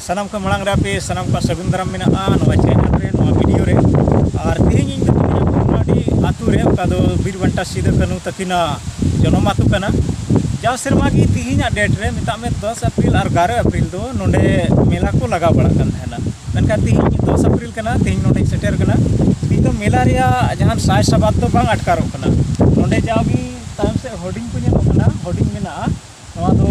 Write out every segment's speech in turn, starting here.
सानाम को मांग रे पे सानाम को सगुन दाराम मेना नवा चैनल रे नवा वीडियो रे और तेहें इन बगनाडी आतु रे का दो बीर बंटा सिदो कानू तकिना जन्म आतु कना जा सेरमा की तेहें डेट रे मिता में 10 अप्रैल और 11 अप्रैल दो नोडे मेला को लगा बड़ा कन है मेनका तेहें 10 अप्रैल कना तेहें नोडे सेटर कना ती तो मेला रिया जहां साय सबात तो बांग अटकारो कना नोडे जागी तायम से होर्डिंग को नेलो कना होर्डिंग मेना नवा दो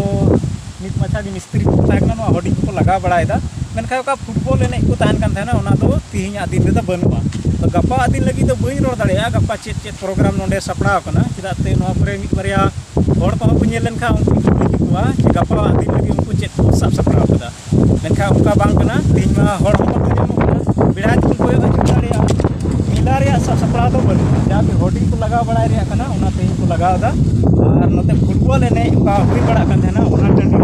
नित मचा की मिस्त्री को ताकना नवा होर्डिंग को लगा बड़ायदा मेनका का फुटबॉल एने को ताहन कान थाना ओना दो तेहें दिन रे बनुआ तो गपा दिन लगी तो बई रोड दाड़िया गपा चेत प्रोग्राम नोडे सपड़ा कना चिदाते नवा परे मित बारिया हर को को नेल लेनखा उनको लिखिवा गपा दिन लगी उनको चेत को सब सपड़ा कदा मेनका उनका बांग कना तेहें मा हर हम को जमो कना बिड़ा को कोय दाड़िया मेला रे सब सपड़ा तो बनुआ जाके होर्डिंग को लगा बड़ाय रे कना ओना तेहें को लगावदा और नते फुटबॉल एने का हुई बड़ा कन थाना ओना टंडी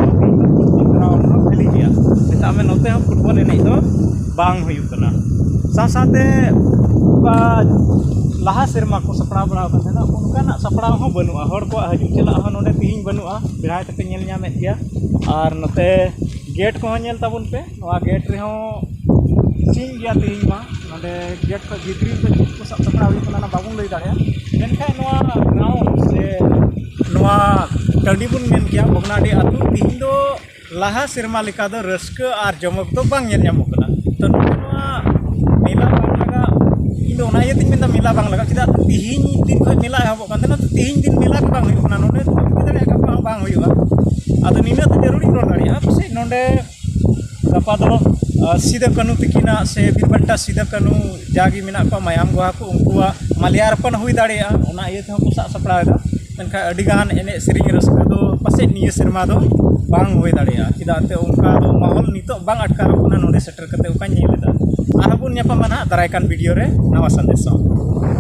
खेली गया निता में नोते हम फुटबॉल एने तो बांग हुई कना साथे का लाहा सेरमा को सपड़ा बड़ा कन थाना उनका सपड़ा हो बनुआ हर को हजू चला हो नोडे तेहें बनुआ बिराय तक नेल ᱧᱟᱢᱮᱫ गया और नोते गेट को नेल ताबुन पे नवा गेट रे हो सिंग गया तेहें मा नोडे गेट को भितरी को सपड़ा हुई कना बाबुन लई दाड़या मेनखा नवा गांव से नवा टंडी बुन मेन गया बगनाडी आतु तेहें दो लाहा सेरमा लेका दो रस्क और जमक तो बांग नेल ᱧᱟᱢᱚᱜ कना तो नवा मेला बांग लगा इन दो ना ये तीन मेला मेला बांग लगा चिदा तेहें दिन को मेला हबो कन तना तेहें दिन मेला को बांग हुई कना नोडे दाड़े का बांग हुईवा आदो निना तो जरूरी रोड दाड़िया पसे नोडे गपा दो सिदो कानू तकिना से बीर बंटा सिदो कानू जागी मेना को मायाम गोहा को उनकुआ माल्यार्पण हुई दाड़िया ओना ये तो को सपड़ादा मेनखा अडिगान एने सेरिंग रस्क दो पसे निये सेरमा दो बांग हुई दाड़िया चिदाते उनका दो माहौल नितो बांग अटकारो कना नोडे सेटर कते उका नेलेदा आरबुन ᱧᱟᱯᱟᱢᱟ ᱱᱟᱦᱟᱜ ᱫᱟᱨᱟᱭᱠᱟᱱ वीडियो रे नवा संदेश।